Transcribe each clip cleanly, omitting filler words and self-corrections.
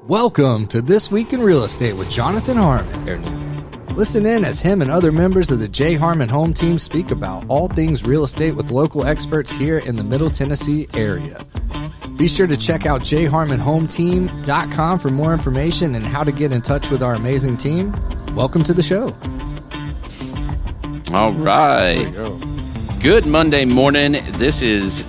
Welcome to This Week in Real Estate with Jonathan Harmon. Listen in as him and other members of the J Harmon Home Team speak about all things real estate with local experts here in the Middle Tennessee area. Be sure to check out jharmonhometeam.com for more information and how to get in touch with our amazing team. Welcome to the show. All right. Good Monday morning. This is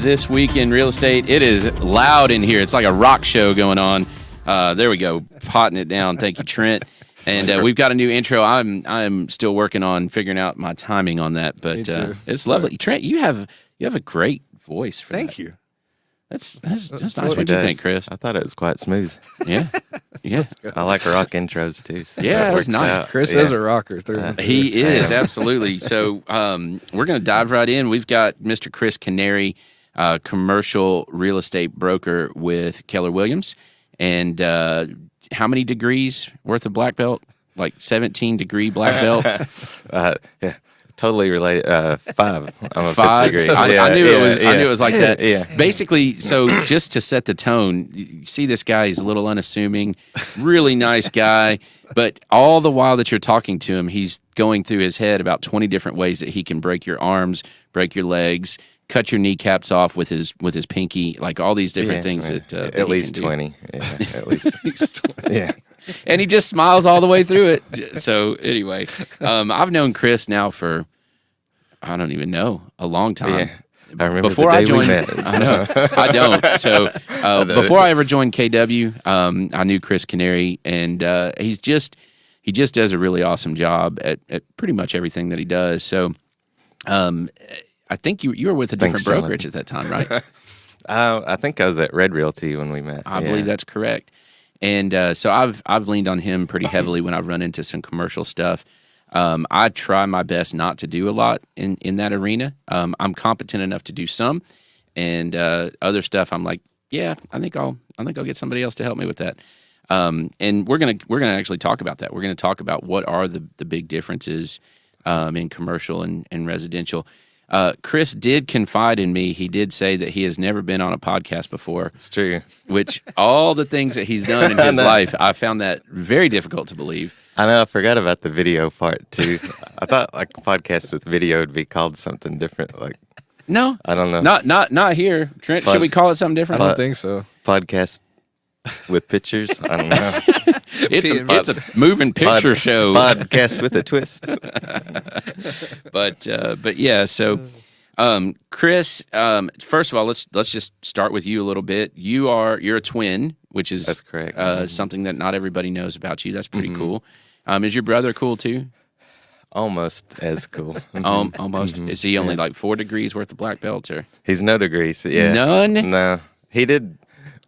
This Week in Real Estate. It is loud in here. It's like a rock show going on. There we go. Potting it down. Thank you, Trent. And we've got a new intro. I'm still working on figuring out my timing on that, but it's lovely. Trent, you have a great voice for that. Thank you. That's nice. What do you think, Chris? I thought it was quite smooth. Yeah. I like rock intros too. So yeah, it was nice. out. Chris is a rocker. He is, absolutely. So we're going to dive right in. We've got Mr. Chris Canary, commercial real estate broker with Keller Williams. And how many degrees worth of black belt? Like 17-degree black belt? Yeah. Totally related. 5. I'm a 5. Fifth degree. I knew it was like that. Yeah. Basically, so just to set the tone, you see this guy, he's a little unassuming, really nice guy, but all the while that you're talking to him, he's going through his head about 20 different ways that he can break your arms, break your legs, cut your kneecaps off with his pinky, like all these different things that at least 20. Yeah, at least 20. Yeah. And he just smiles all the way through it. So anyway, I've known Chris now for, I don't even know, a long time. Yeah. I remember before the day I joined, we met. I know, I don't. So before I ever joined KW, I knew Chris Canary, and he just does a really awesome job at pretty much everything that he does. So I think you were with a different brokerage at that time, right? I think I was at Red Realty when we met. I believe that's correct. And so I've leaned on him pretty heavily when I've run into some commercial stuff. I try my best not to do a lot in that arena. I'm competent enough to do some, and other stuff I'm like, yeah, I think I'll get somebody else to help me with that. And we're gonna actually talk about that. We're gonna talk about what are the big differences in commercial and residential. Chris did confide in me. He did say that he has never been on a podcast before. It's true. Which all the things that he's done in his life, I found that very difficult to believe. I know. I forgot about the video part too. I thought like a podcast with video would be called something different. Like no, I don't know. Not here. Trent, should we call it something different? I don't think so. Podcast with pictures. I don't know. It's a moving picture show. Podcast with a twist. But yeah. So, Chris, first of all, let's just start with you a little bit. You're a twin, which is that's correct. Something that not everybody knows about you. That's pretty cool. Is your brother cool too? Almost as cool. Almost. Is he only like 4 degrees worth of black belts, or he's no degrees? Yeah, none. No, he did.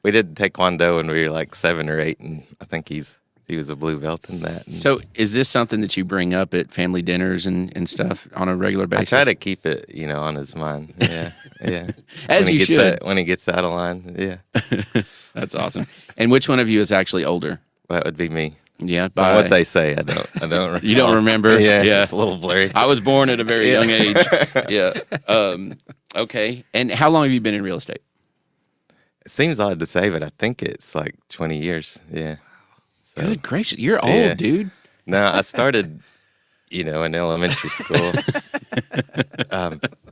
We did taekwondo when we were like 7 or 8, and I think he was a blue belt in that. So is this something that you bring up at family dinners and stuff on a regular basis? I try to keep it, on his mind. Yeah, yeah. As you should. When he gets out of line, yeah. That's awesome. And which one of you is actually older? That would be me. Yeah, by what they say, I don't. You don't remember? Yeah, it's a little blurry. I was born at a very young age. Yeah. Okay. And how long have you been in real estate? It seems odd to say, but I think it's like 20 years. Yeah. So, good gracious, you're old, dude. No, I started, in elementary school.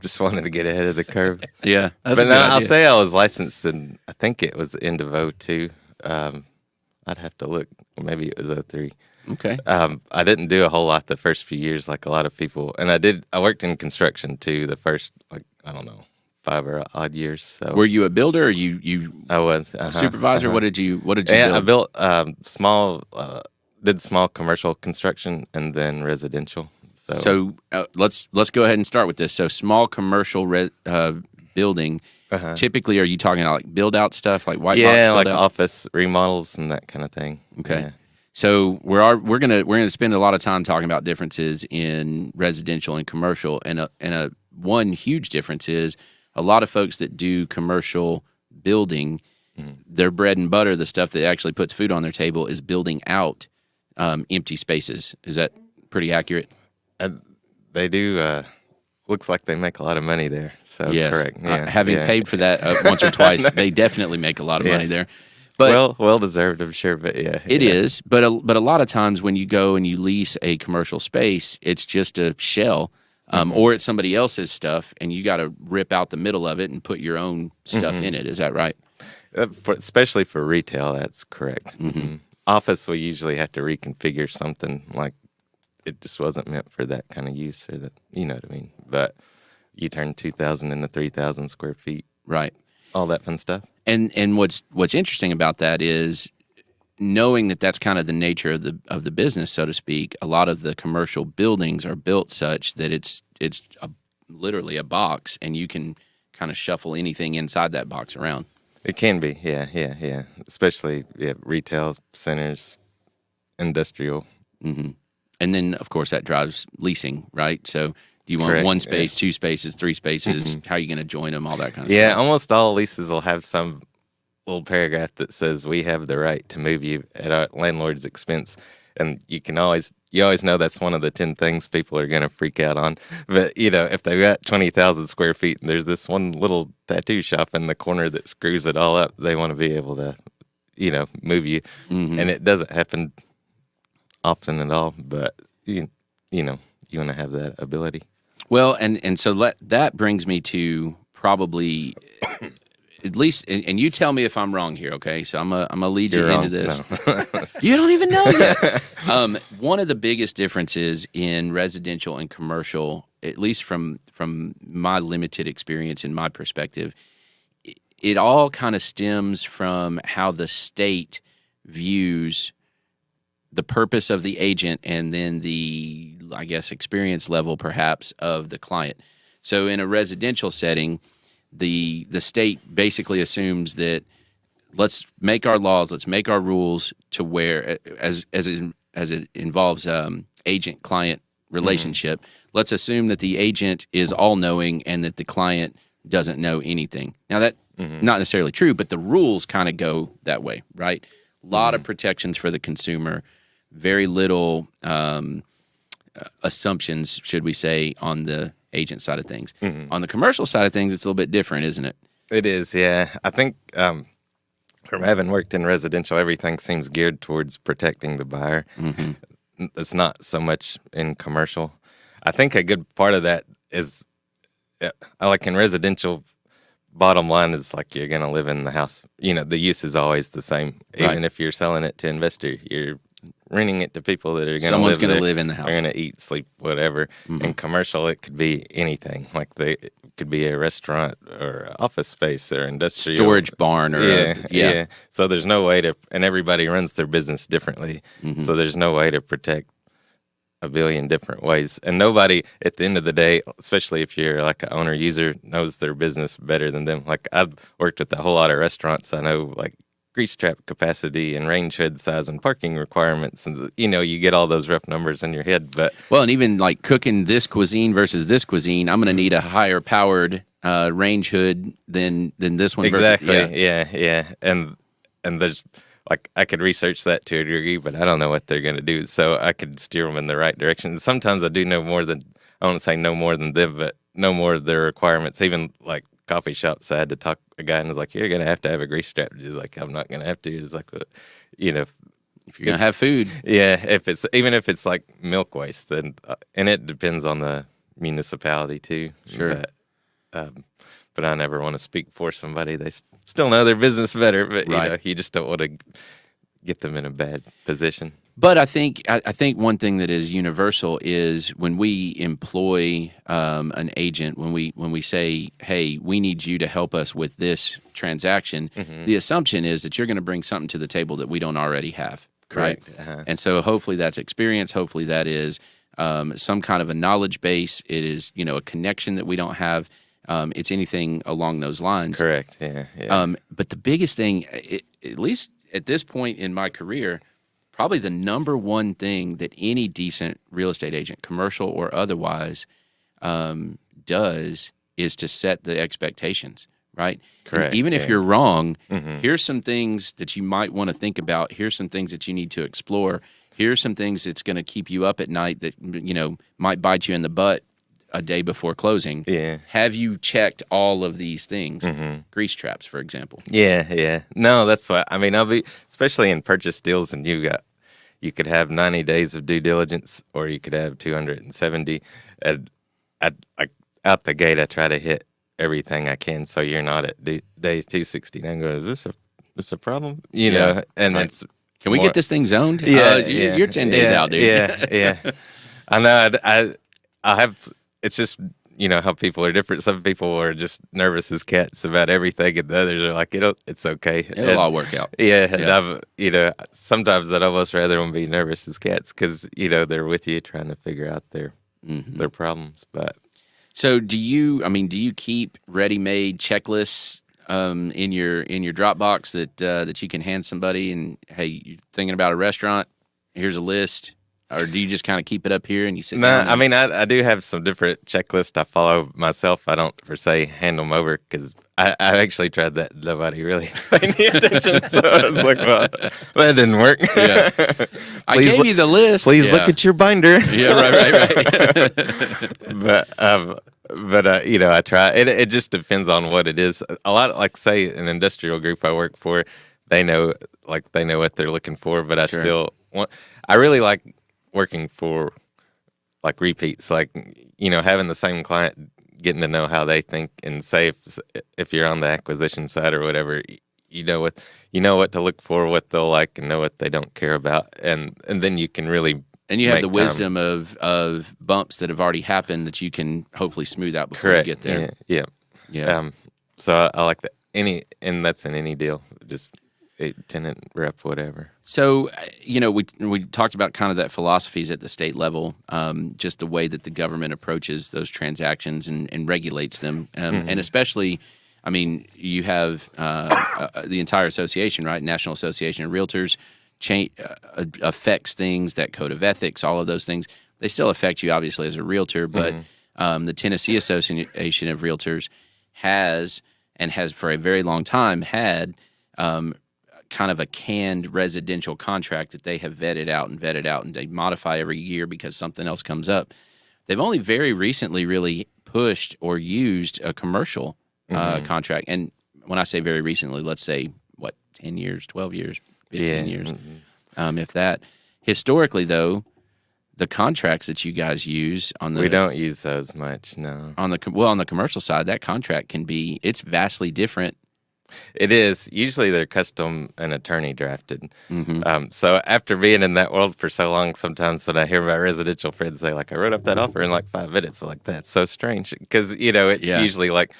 Just wanted to get ahead of the curve. Yeah, that's but now I'll say I was licensed in, I think it was the end of 02. I'd have to look. Maybe it was 03. Okay. I didn't do a whole lot the first few years, like a lot of people, and I worked in construction too. The first, 5 or odd years. So. Were you a builder? Or you? I was supervisor. What did you build? I built small. Did small commercial construction and then residential. So let's go ahead and start with this. So small commercial building. Typically, are you talking about like build out stuff, like white box? Yeah, like out? office remodels and that kind of thing. Okay. Yeah. So we're gonna spend a lot of time talking about differences in residential and commercial, and one huge difference is a lot of folks that do commercial building, their bread and butter, the stuff that actually puts food on their table, is building out empty spaces. Is that pretty accurate? They do. Looks like they make a lot of money there. So yes. Correct. Yeah. Having paid for that once or twice, they definitely make a lot of money there. But well deserved, I'm sure. But yeah, it is. But a lot of times when you go and you lease a commercial space, it's just a shell, or it's somebody else's stuff, and you got to rip out the middle of it and put your own stuff in it. Is that right? Especially for retail, that's correct. Office, we usually have to reconfigure something like it just wasn't meant for that kind of use, or that, you know what I mean. But you turn 2,000 into 3,000 square feet, Right. all that fun stuff. And what's interesting about that is knowing that that's kind of the nature of the business, so to speak. A lot of the commercial buildings are built such that it's literally a box, and you can kind of shuffle anything inside that box around. It can be, yeah. Especially retail centers, industrial. And then, of course, that drives leasing, right? So do you want Correct, one space, two spaces, three spaces? How are you going to join them? All that kind of Yeah, stuff. almost all leases will have some little paragraph that says we have the right to move you at our landlord's expense. And you always know that's one of the 10 things people are going to freak out on. But, if they've got 20,000 square feet and there's this one little tattoo shop in the corner that screws it all up, they want to be able to, move you. And it doesn't happen often at all, but, you want to have that ability. Well, and so that brings me to probably at least, and you tell me if I'm wrong here, okay? So I'm gonna lead you into this. No. You don't even know yet. One of the biggest differences in residential and commercial, at least from my limited experience and my perspective, it all kind of stems from how the state views the purpose of the agent and then the, I guess, experience level perhaps of the client. So in a residential setting, the state basically assumes that let's make our laws, let's make our rules to where, as it involves agent-client relationship, let's assume that the agent is all-knowing and that the client doesn't know anything. Now that not necessarily true, but the rules kind of go that way, right? A lot of protections for the consumer, very little assumptions, should we say, on the agent side of things. On the commercial side of things, it's a little bit different, isn't it? It is, yeah. I think from having worked in residential, everything seems geared towards protecting the buyer. It's not so much in commercial. I think a good part of that is, I like in residential, bottom line is like you're going to live in the house. The use is always the same. Even if you're selling it to investor, you're renting it to people that are going to live there. Someone's going to live in the house. They're going to eat, sleep, whatever. In commercial, it could be anything. Like it could be a restaurant or office space or industrial. Storage barn or yeah. So there's no way to, and everybody runs their business differently. So there's no way to protect a billion different ways. And nobody, at the end of the day, especially if you're like an owner user, knows their business better than them. Like I've worked with a whole lot of restaurants. I know like grease trap capacity and range hood size and parking requirements, and you get all those rough numbers in your head. But and even like cooking this cuisine versus this cuisine, I'm going to need a higher powered range hood than this one. Exactly. Yeah. And there's like I could research that to a degree, but I don't know what they're going to do. So I could steer them in the right direction. Sometimes I do know more than, I don't want to say no more than them, but know more of their requirements. Even like coffee shops, I had to talk a guy and was like, "You're going to have a grease trap." He's like, "I'm not going to have to." It's like, if you're going to have food. Yeah. Even if it's like milk waste, then, and it depends on the municipality too. Sure. But I never want to speak for somebody. They still know their business better, but you just don't want to get them in a bad position. But I think one thing that is universal is when we employ an agent, when we say, "Hey, we need you to help us with this transaction," the assumption is that you're going to bring something to the table that we don't already have. Correct. Right? And so hopefully that's experience. Hopefully that is some kind of a knowledge base. It is a connection that we don't have. It's anything along those lines. Correct. Yeah. But the biggest thing, at least at this point in my career, probably the number one thing that any decent real estate agent, commercial or otherwise, does is to set the expectations, right? Correct. And even if you're wrong, here's some things that you might want to think about. Here's some things that you need to explore. Here's some things that's going to keep you up at night that might bite you in the butt a day before closing. Yeah. Have you checked all of these things? Grease traps, for example. Yeah. No, that's what I mean. Especially in purchase deals, and you could have 90 days of due diligence, or you could have 270. And like out the gate, I try to hit everything I can, so you're not at day 269 going, is this a problem? You know, and right. it's Can we get this thing zoned? Yeah, you're 10 days out, dude. Yeah. I know. I have. It's just how people are different. Some people are just nervous as cats about everything, and the others are like, it's okay. It'll all work out. Yeah, and sometimes I'd almost rather them be nervous as cats because they're with you trying to figure out their problems. But so do you keep ready-made checklists in your Dropbox that you can hand somebody and, hey, you're thinking about a restaurant, here's a list? Or do you just kind of keep it up here and you sit down? I mean, I do have some different checklists I follow myself. I don't, per se, hand them over because I actually tried that. Nobody really paid any attention. So I was like, well, that didn't work. Yeah. I gave you the list. Please look at your binder. Yeah, right. But I try. It just depends on what it is. A lot, like, say, an industrial group I work for, they know what they're looking for, but I still want, I really like working for like repeats, like having the same client, getting to know how they think, and say if you're on the acquisition side or whatever, you know what to look for, what they'll like, and know what they don't care about, and then you can really you have the wisdom of bumps that have already happened that you can hopefully smooth out before Correct. you get there. Yeah. So I like that. And that's in any deal, just tenant rep, whatever. So, we talked about kind of that philosophies at the state level, just the way that the government approaches those transactions and regulates them. And especially, I mean, you have the entire association, right? National Association of Realtors affects things, that code of ethics, all of those things. They still affect you, obviously, as a realtor, but the Tennessee Association of Realtors has for a very long time had kind of a canned residential contract that they have vetted out, and they modify every year because something else comes up. They've only very recently really pushed or used a commercial contract. And when I say very recently, let's say, 10 years, 12 years, 15 years, if that. Historically, though, the contracts that you guys use we don't use those much, no. On the commercial side, that contract it's vastly different. It is. Usually they're custom and attorney drafted. So after being in that world for so long, sometimes when I hear my residential friends say, like, I wrote up that offer in like 5 minutes, I'm like, that's so strange. Because, it's usually like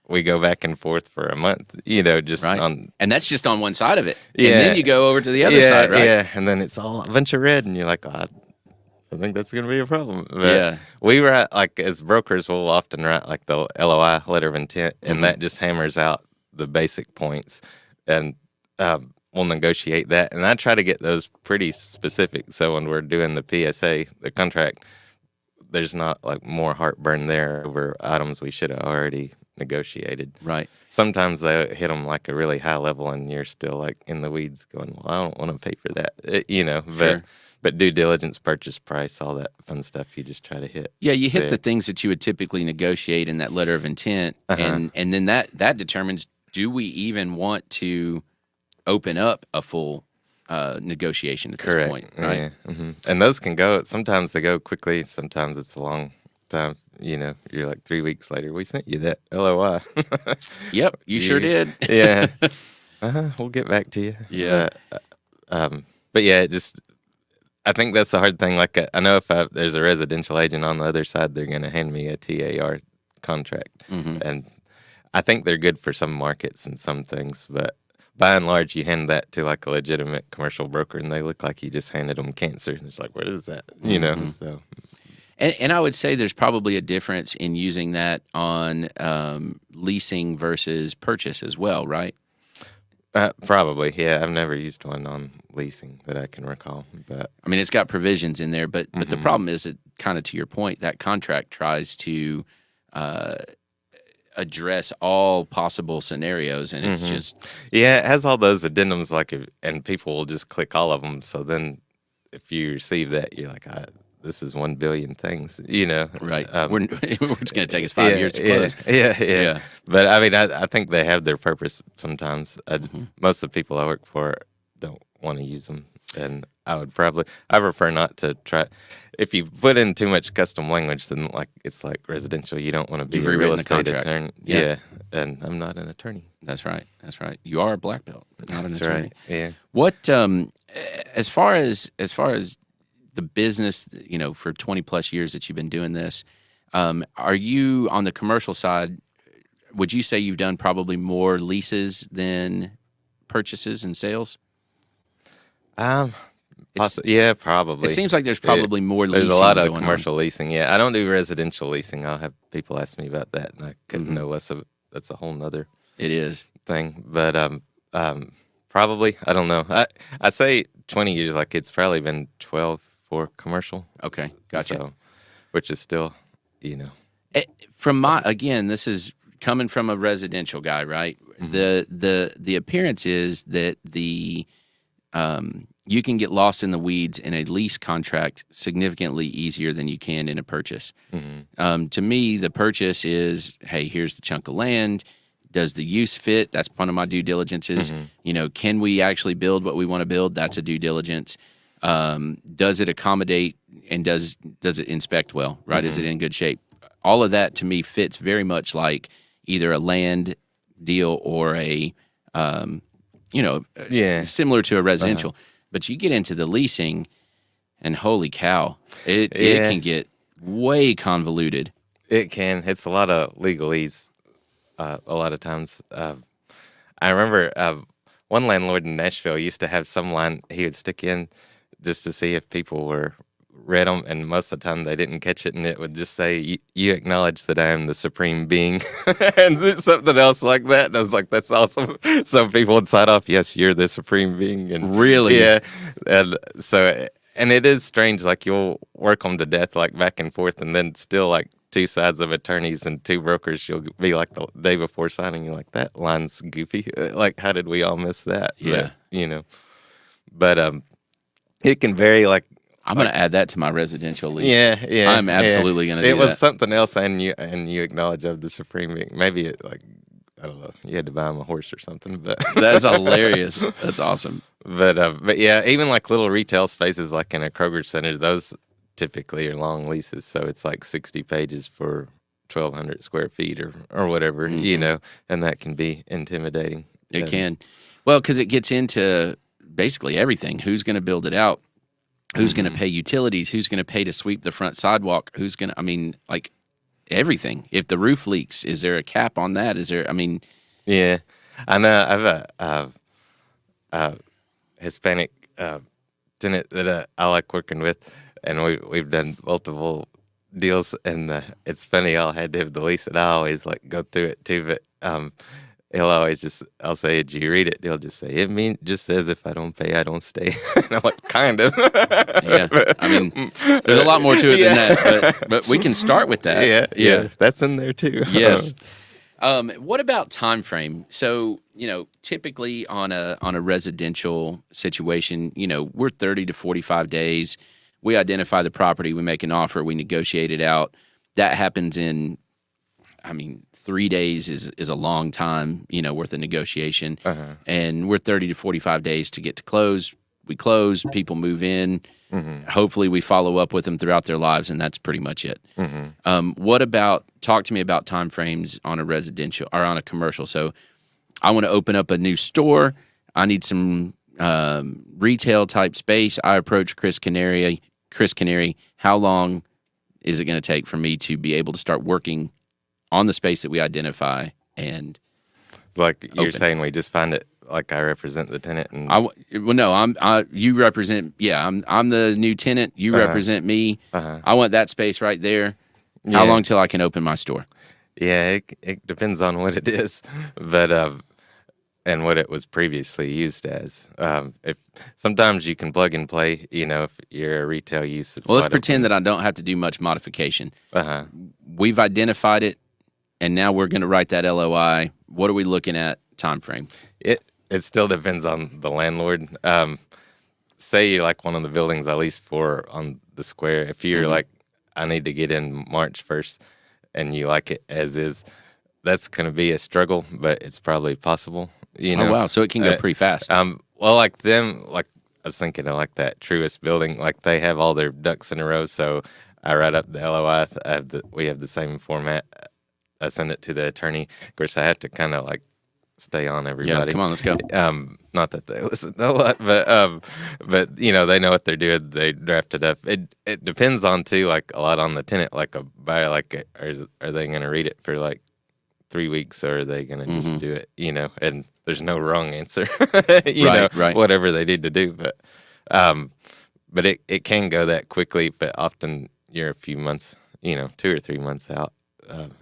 we go back and forth for a month, just on. And that's just on one side of it. Yeah. And then you go over to the other side, right? Yeah. And then it's all a bunch of red, and you're like, I think that's going to be a problem. But we write, like, as brokers, we'll often write like the LOI, letter of intent, and that just hammers out the basic points, and we'll negotiate that. And I try to get those pretty specific, so when we're doing the PSA, the contract, there's not like more heartburn there over items we should have already negotiated. Right. Sometimes they hit them like a really high level, and you're still like in the weeds going, well, I don't want to pay for that, Sure. But due diligence, purchase price, all that fun stuff, you just try to hit. Yeah, you hit the things that you would typically negotiate in that letter of intent, and then that determines, do we even want to open up a full negotiation at this point, right? Yeah. And those can go, sometimes they go quickly, sometimes it's a long time. You're like 3 weeks later, we sent you that LOI. Yep, you sure did. Yeah. We'll get back to you. Yeah. But yeah, I think that's the hard thing. Like, I know if there's a residential agent on the other side, they're going to hand me a TAR contract. And I think they're good for some markets and some things, but by and large, you hand that to like a legitimate commercial broker, and they look like you just handed them cancer. And it's like, what is that? So. And I would say there's probably a difference in using that on leasing versus purchase as well, right? Probably, yeah. I've never used one on leasing that I can recall. But I mean, it's got provisions in there, but the problem is that, kind of to your point, that contract tries to address all possible scenarios, and it's just it has all those addendums, and people will just click all of them. So then, if you receive that, you're like, this is 1 billion things, Right. It's going to take us 5 years to close. Yeah. But I mean, I think they have their purpose sometimes. Most of the people I work for don't want to use them, and I prefer not to try. If you put in too much custom language, then it's like residential. You don't want to be a real estate attorney. Yeah, and I'm not an attorney. That's right. You are a black belt, but not an attorney. Right. Yeah. What as far as the business, for 20 plus years that you've been doing this, are you on the commercial side? Would you say you've done probably more leases than purchases and sales? Yeah, probably. It seems like there's probably more leasing. There's a lot of going commercial on. leasing. Yeah, I don't do residential leasing. I'll have people ask me about that, and I couldn't know less of it. That's a whole nother It is. thing. But probably, I don't know. I say 20 years, like it's probably been 12 for commercial. Okay, gotcha. So, which is still, Again, this is coming from a residential guy, right? The appearance is that you can get lost in the weeds in a lease contract significantly easier than you can in a purchase. To me, the purchase is, hey, here's the chunk of land. Does the use fit? That's one of my due diligences. Can we actually build what we want to build? That's a due diligence. Does it accommodate and does it inspect well, right? Is it in good shape? All of that to me fits very much like either a land deal or a, similar to a residential. But you get into the leasing, and holy cow, it can get way convoluted. It can. It's a lot of legalese. A lot of times, I remember one landlord in Nashville used to have some line he would stick in just to see if people read them, and most of the time they didn't catch it, and it would just say, "You acknowledge that I am the supreme being," and something else like that. And I was like, "That's awesome." Some people would sign off, "Yes, you're the supreme being," and really, yeah, and so, and it is strange. Like you'll work them to death, like back and forth, and then still like two sides of attorneys and two brokers. You'll be like the day before signing, you're like, "That line's goofy. Like, how did we all miss that?" Yeah, but it can vary. Like, I'm going to add that to my residential lease. Yeah. I'm absolutely going to do that. It was something else, and you acknowledge of the supreme being. Maybe it, like, I don't know, you had to buy him a horse or something. But that's hilarious. That's awesome. But yeah, even like little retail spaces, like in a Kroger Center, those typically are long leases. So it's like 60 pages for 1,200 square feet or whatever, and that can be intimidating. It can. Well, because it gets into basically everything. Who's going to build it out? Who's going to pay utilities? Who's going to pay to sweep the front sidewalk? Who's going to, like everything. If the roof leaks, is there a cap on that? Yeah. I know I have a Hispanic tenant that I like working with, and we've done multiple deals, and it's funny, I'll had to have the lease, and I always like go through it too, but he'll always I'll say, "Did you read it?" He'll just say, "It just says if I don't pay, I don't stay." And I'm like, kind of. Yeah. There's a lot more to it than that, but we can start with that. Yeah. That's in there too. Yes. What about time frame? So, typically on a residential situation, we're 30 to 45 days. We identify the property, we make an offer, we negotiate it out. That happens in 3 days is a long time, worth of negotiation. And we're 30 to 45 days to get to close. We close, people move in. Hopefully we follow up with them throughout their lives, and that's pretty much it. Talk to me about timeframes on a residential or on a commercial. So I want to open up a new store. I need some retail type space. I approach Chris Canary. How long is it going to take for me to be able to start working on the space that we identify? And like you're saying, we just find it. Like I represent the tenant, and you represent. Yeah, I'm the new tenant. You represent me. I want that space right there. Yeah. How long till I can open my store? Yeah, it depends on what it is, but and what it was previously used as. If sometimes you can plug and play. If you're a retail use. Well, let's pretend that I don't have to do much modification. We've identified it, and now we're going to write that LOI. What are we looking at time frame? It still depends on the landlord. say you're like one of the buildings I lease for on the square. If you're Mm-hmm. like, I need to get in March 1st, and you like it as is, that's going to be a struggle, but it's probably possible. You Oh know. wow, so it can go pretty fast. Well, like them, like I was thinking of like that Truist building, like they have all their ducks in a row. So I write up the LOI. We have the same format. I send it to the attorney. Of course, I have to kind of like stay on Yeah, everybody. come on, let's go. Not that they listen a lot, but you know, they know what they're doing. They draft it up. It depends on too, like a lot on the tenant. Like a buyer, like are they going to read it for like 3 weeks, or are they going to just do it? You know, and there's no wrong answer. you know, Right. whatever they need to do, but it can go that quickly. But often you're a few months, you know, 2 or 3 months out.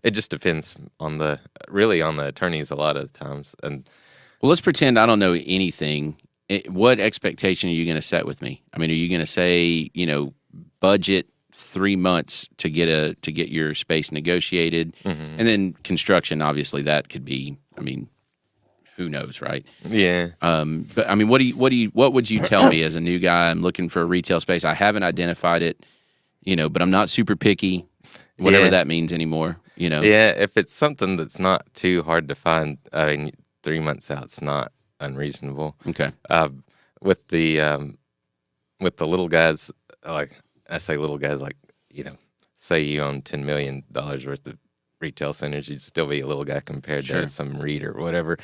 It just depends on the attorneys a lot of the times. And Well, let's pretend I don't know anything. What expectation are you going to set with me? I mean, are you going to say, you know, budget 3 months to get your space negotiated, and then construction? Obviously, that could be. I mean, who knows, right? yeah, But I mean, what would you tell me as a new guy? I'm looking for a retail space. I haven't identified it, you know, but I'm not super picky, whatever Yeah. that means anymore. You know, yeah. If it's something that's not too hard to find, I mean, 3 months out's not unreasonable. okay, With the little guys, like I say, little guys, like, you know, say you own $10 million worth of retail centers, you'd still be a little guy compared Sure. to some REIT or whatever.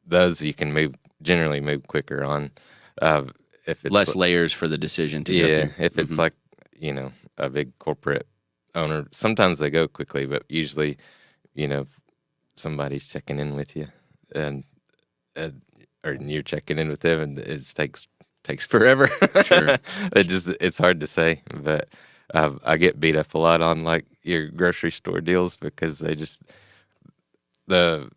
Those you can generally move quicker on. If it's less layers for the decision to go yeah, through. if it's like, you know, a big corporate owner, sometimes they go quickly, but usually, you know, somebody's checking in with you, and or you're checking in with them, and it takes forever. Sure. It's hard to say, but I get beat up a lot on like your grocery store deals because they just the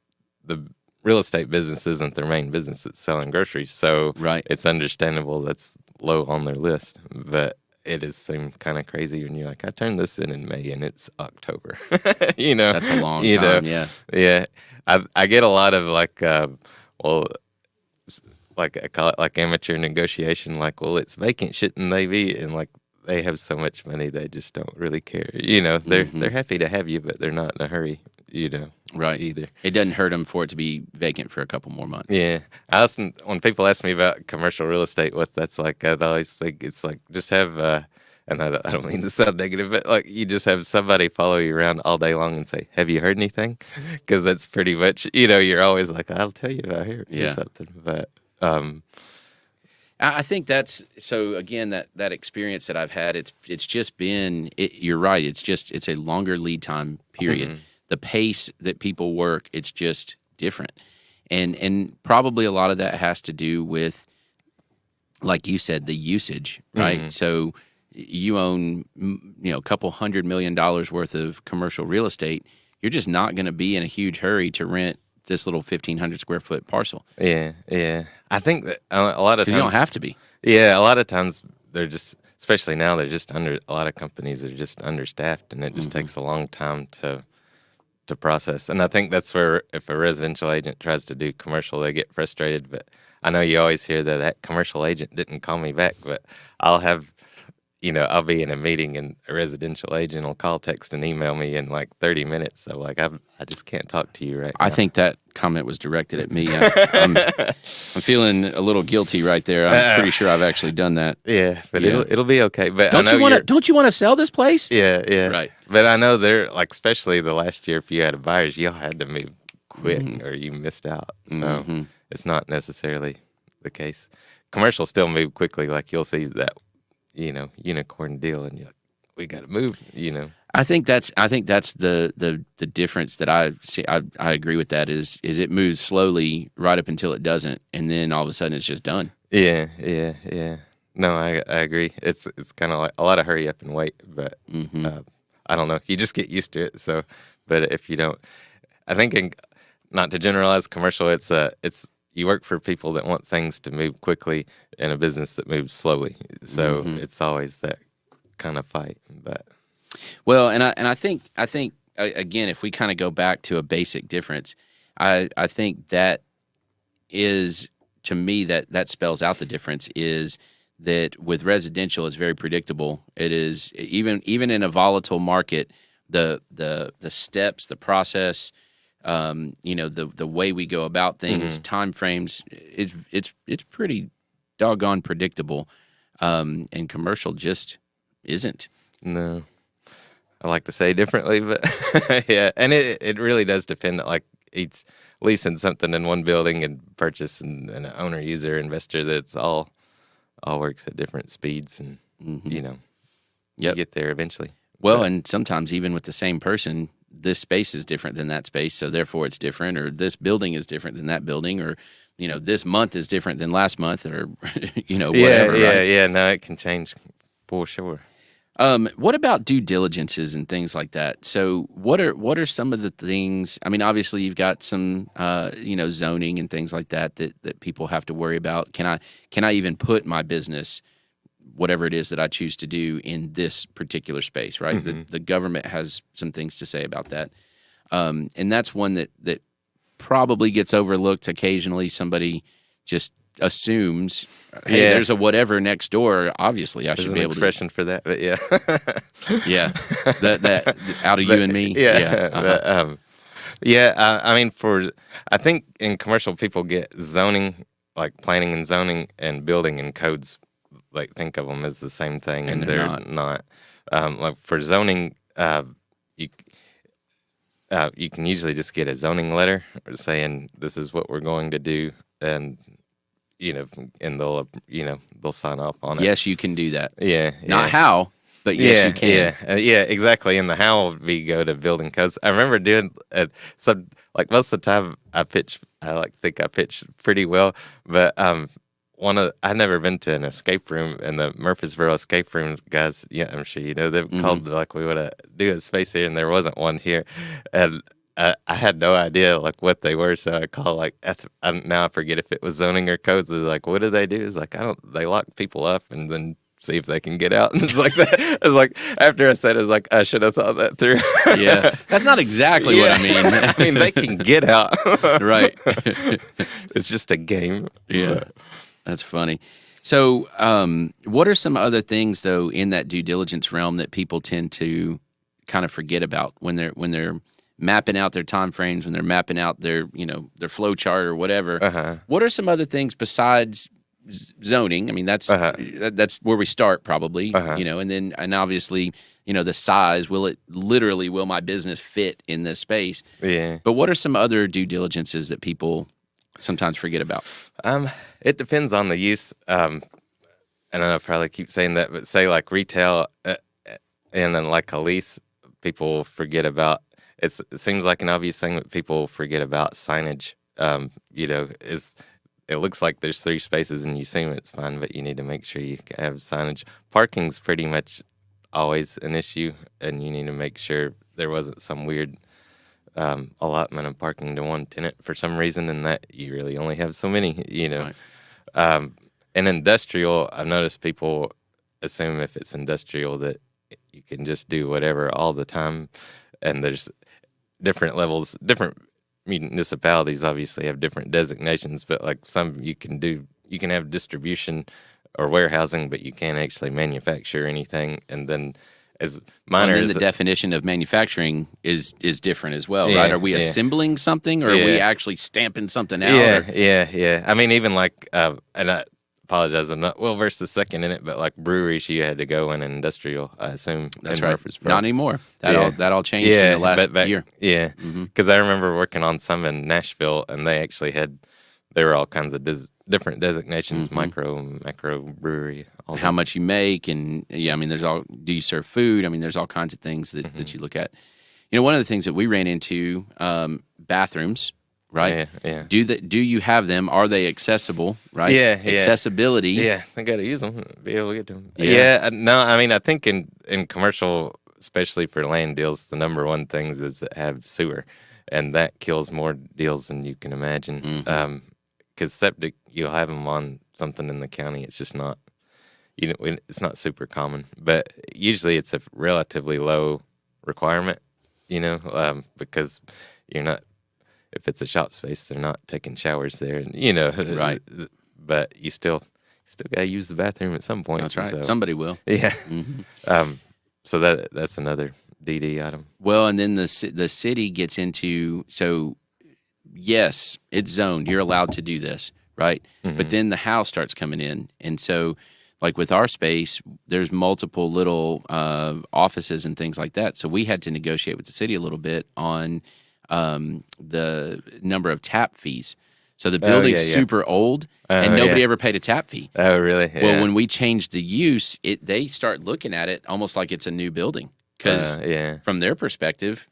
real estate business isn't their main business; it's selling groceries. So Right. it's understandable that's low on their list, but it does seem kind of crazy when you're like, I turned this in May and it's October. You know, That's a long you know? time. Yeah. Yeah, I get a lot of like, well, like I call it like amateur negotiation. Like, well, it's vacant, shouldn't they be? And like, they have so much money, they just don't really care. You know, they're happy to have you, but they're not in a hurry. You know, Right. either. It doesn't hurt them for it to be vacant for a couple more months. Yeah, when people ask me about commercial real estate, what that's like, I always think it's like just have, and I don't mean to sound negative, but like you just have somebody follow you around all day long and say, "Have you heard anything?" Because that's pretty much, you know, you're always like, "I'll tell you if I hear Yeah. something," but I think that's so. Again, that experience that I've had, it's just been. You're right. It's a longer lead time period. The pace that people work, it's just different, and probably a lot of that has to do with, like you said, the usage, right? So you own, you know, a couple $100 million worth of commercial real estate. You're just not going to be in a huge hurry to rent this little 1,500 square foot parcel. yeah. I think that a lot of Because times you don't have to be. Yeah, a lot of times they're just, especially now, they're just a lot of companies are just understaffed, and it just takes a long time to process. And I think that's where if a residential agent tries to do commercial, they get frustrated. But I know you always hear that commercial agent didn't call me back, but I'll be in a meeting and a residential agent will call, text, and email me in like 30 minutes. So like I just can't talk to you right now. I think that comment was directed at me. I'm feeling a little guilty right there. I'm pretty sure I've actually done that. Yeah, but Yeah. it'll be okay. But Don't you want to sell this place? Yeah. Right. But I know they're like, especially the last year, if you had buyers, y'all had to move quick or you missed out. So it's not necessarily the case. Commercial still move quickly. Like you'll see that, you know, unicorn deal, and you're like, we got to move. You know. I think that's the difference that I see. I agree with that. Is it moves slowly right up until it doesn't, and then all of a sudden it's just done. Yeah. No, I agree. It's kind of like a lot of hurry up and wait, but I don't know. You just get used to it. So, but if you don't, I think not to generalize commercial, it's you work for people that want things to move quickly in a business that moves slowly. So it's always that kind of fight. But well, and I think again, if we kind of go back to a basic difference, I think that is to me, that spells out the difference is that with residential, it's very predictable. It is even in a volatile market, the steps, the process, the way we go about things, time frames, it's pretty doggone predictable. And commercial just isn't. No, I like to say differently, but yeah, and it really does depend. Like each leasing something in one building and purchase and an owner, user, investor, that's all works at different speeds, and you get there eventually. Well, and sometimes even with the same person, this space is different than that space, so therefore it's different, or this building is different than that building, or this month is different than last month, or whatever. Yeah. No, it can change for sure. What about due diligences and things like that? So what are some of the things? I mean, obviously you've got some zoning and things like that people have to worry about. Can I even put my business, whatever it is that I choose to do, in this particular space? Right. The government has some things to say about that, and that's one that probably gets overlooked occasionally. Somebody just assumes, hey, there's a whatever next door. Obviously, I should be able to. There's an expression for that, but yeah. Yeah, that out of you and me. Yeah. I mean, I think in commercial, people get zoning, like planning and zoning, and building and codes, like think of them as the same thing, and they're not. Like for zoning, you can usually just get a zoning letter saying this is what we're going to do, and and they'll sign off on it. Yes, you can do that. Yeah. Not how, but yes, you can. Yeah, exactly. And the how would be go to building codes. I remember doing some, like most of the time I think I pitched pretty well, but I'd never been to an escape room, and the Murfreesboro escape room guys, I'm sure they've called like we would do a space here, and there wasn't one here, and I had no idea like what they were, so I called now I forget if it was zoning or codes. It was like, what do they do? It's like they lock people up and then see if they can get out. And it's like that. It's like after I said it, was like I should have thought that through. Yeah, that's not exactly what I mean. I mean they can get out, right? It's just a game. Yeah, that's funny. So, what are some other things though in that due diligence realm that people tend to kind of forget about when they're mapping out their time frames, when they're mapping out their flow chart or whatever? What are some other things besides zoning? I mean, that's where we start probably, and obviously, the size. Will my business fit in this space? Yeah. But what are some other due diligences that people sometimes forget about? It depends on the use. And I probably keep saying that, but say like retail, and then like a lease, people forget about. It seems like an obvious thing, but people forget about signage. It looks like there's 3 spaces and you assume it's fine, but you need to make sure you have signage. Parking's pretty much always an issue, and you need to make sure there wasn't some weird allotment of parking to one tenant for some reason, and that you really only have so many, Right. In industrial, I've noticed people assume if it's industrial that you can just do whatever all the time, and there's different levels, different municipalities obviously have different designations, but like some you can have distribution or warehousing, but you can't actually manufacture anything. And then as minor the definition of manufacturing is different as well, right? Are we assembling something, or are we actually stamping something out? Yeah. I mean, even like, and I apologize, I'm not well versed the second in it, but like breweries, you had to go in industrial, I assume. That's right. Not anymore. That all changed in the last year. Yeah, because I remember working on some in Nashville, and they actually there were all kinds of different designations, micro, macro brewery. How much you make, and do you serve food? I mean, there's all kinds of things that you look at. One of the things that we ran into, bathrooms. Right? Yeah. Do you have them? Are they accessible? Right? Yeah. Accessibility. Yeah, I got to use them. Be able to get to them. Yeah. No, I mean, I think in commercial, especially for land deals, the number one things is that have sewer, and that kills more deals than you can imagine. Because septic, you'll have them on something in the county. It's just not, it's not super common, but usually it's a relatively low requirement. Because you're not. if it's a shop space, they're not taking showers there, and Right. But you still gotta use the bathroom at some point. That's right. So, Somebody will. yeah. Mm-hmm. So that's another DD item. Well, and then the city gets into, so yes, it's zoned. You're allowed to do this, right? Mm-hmm. But then the house starts coming in, and so like with our space, there's multiple little offices and things like that. So we had to negotiate with the city a little bit on the number of tap fees. So the building's super old, and nobody ever paid a tap fee. Oh, really? Yeah. Well, when we changed the use, they start looking at it almost like it's a new building. Because from their perspective,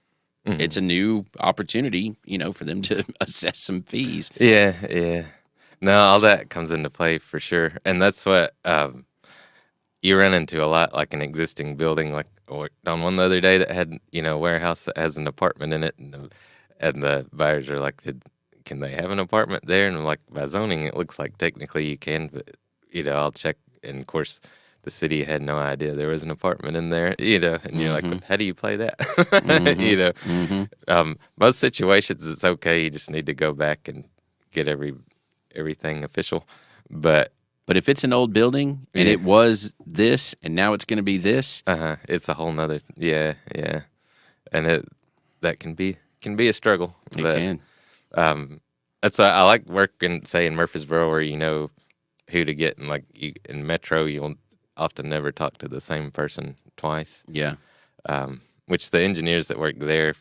it's a new opportunity, for them to assess some fees. Yeah. No, all that comes into play for sure. And that's what you run into a lot, like an existing building. Like I worked on one the other day that had, a warehouse that has an apartment in it. And the buyers are like, can they have an apartment there? And I'm like, by zoning, it looks like technically you can. But, I'll check. And, of course, the city had no idea there was an apartment in there, and you're like, how do you play that? Most situations it's okay. You just need to go back and get everything official. But if it's an old building and it was this and now it's going to be this, it's a whole nother, and that can be a struggle. It can. That's why I like working, say, in Murfreesboro, where you know who to get, and like in Metro, you'll often never talk to the same person twice. Yeah. Which the engineers that work there,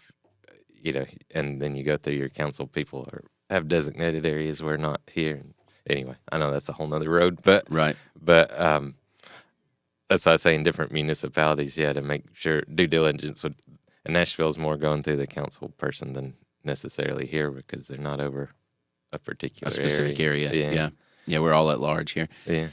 and then you go through your council people have designated areas where not here. Anyway, I know that's a whole nother road, but right. But that's why I say in different municipalities, to make sure due diligence would. And Nashville's more going through the council person than necessarily here because they're not over a particular specific area. Yeah, we're all at large here. Yeah.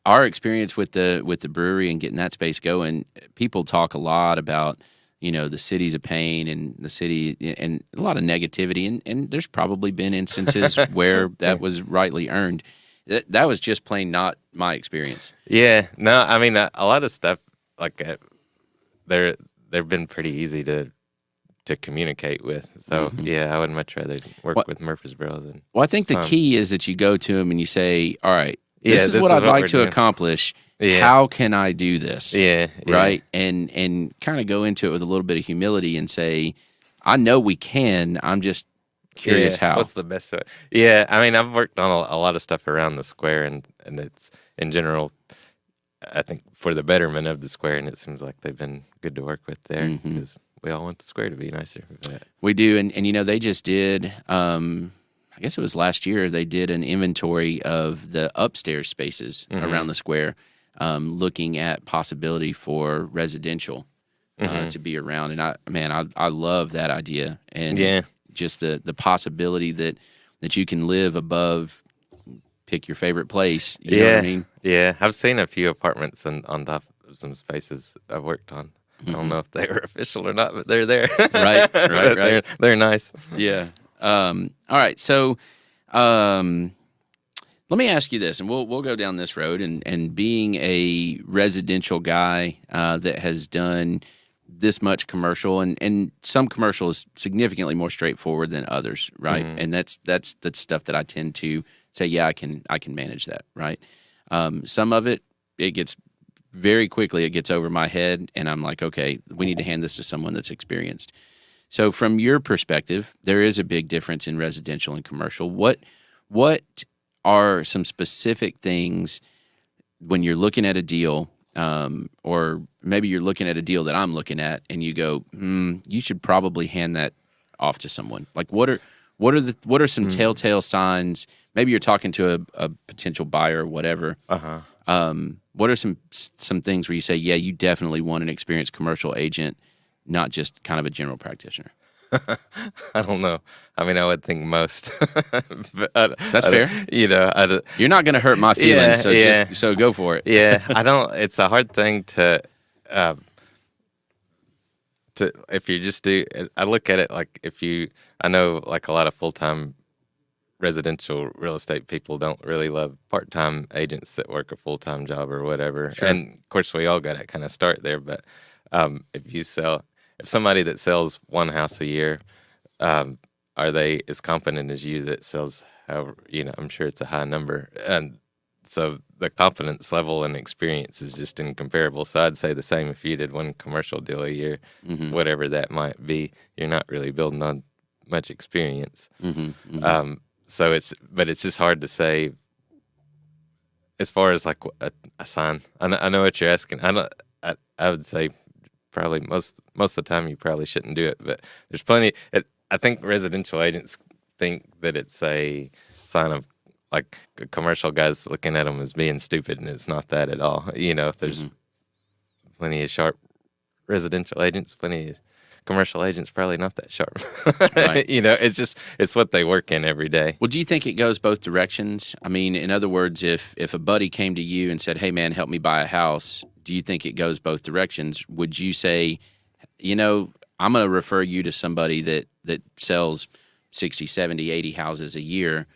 Our experience with the brewery and getting that space going, people talk a lot about, the city's a pain and the city and a lot of negativity. And there's probably been instances where that was rightly earned. That was just plain not my experience. Yeah. No, I mean, a lot of stuff like they've been pretty easy to communicate with. So, I would much rather work with Murfreesboro than. Well, I think the key is that you go to them and you say, all right, this is what I'd like to accomplish. Yeah. How can I do this? Yeah. Right? And kind of go into it with a little bit of humility and say, I know we can. I'm just curious how. What's the best way? Yeah. I mean, I've worked on a lot of stuff around the square, and it's, in general, I think for the betterment of the square, and it seems like they've been good to work with there because we all want the square to be nicer. We do. And they just did, I guess it was last year, they did an inventory of the upstairs spaces around the square, looking at possibility for residential to be around. And I love that idea. And just the possibility that you can live above, pick your favorite place. You know what I mean? Yeah. I've seen a few apartments on top of some spaces I've worked on. I don't know if they were official or not, but they're there. Right. They're nice. Yeah. All right. So let me ask you this, and we'll go down this road. And being a residential guy that has done this much commercial, and some commercial is significantly more straightforward than others, right? And that's stuff that I tend to say, I can manage that, right? Some of it gets very quickly, it gets over my head, and I'm like, okay, we need to hand this to someone that's experienced. So from your perspective, there is a big difference in residential and commercial. What are some specific things when you're looking at a deal, or maybe you're looking at a deal that I'm looking at, and you go, you should probably hand that off to someone? Like, what are some telltale signs? Maybe you're talking to a potential buyer or whatever. What are some things where you say, you definitely want an experienced commercial agent, not just kind of a general practitioner? I don't know. I mean, I would think most. But that's fair. You're not going to hurt my feelings, so go for it. I don't. It's a hard thing to if you just do. I look at it like I know like a lot of full-time residential real estate people don't really love part-time agents that work a full-time job or whatever. Sure. And of course, we all got to kind of start there. But if somebody that sells one house a year, are they as competent as you that sells, however, I'm sure it's a high number. And so the confidence level and experience is just incomparable. So I'd say the same if you did one commercial deal a year, whatever that might be, you're not really building on much experience. So it's just hard to say as far as like a sign. I know what you're asking. I would say probably most of the time you probably shouldn't do it, but there's plenty. I think residential agents think that it's a sign of like commercial guys looking at them as being stupid, and it's not that at all. There's plenty of sharp residential agents, plenty of commercial agents probably not that sharp. Right. It's what they work in every day. Well, do you think it goes both directions? I mean, in other words, if a buddy came to you and said, "Hey, man, help me buy a house," do you think it goes both directions? Would you say, I'm going to refer you to somebody that sells 60, 70, 80 houses a year?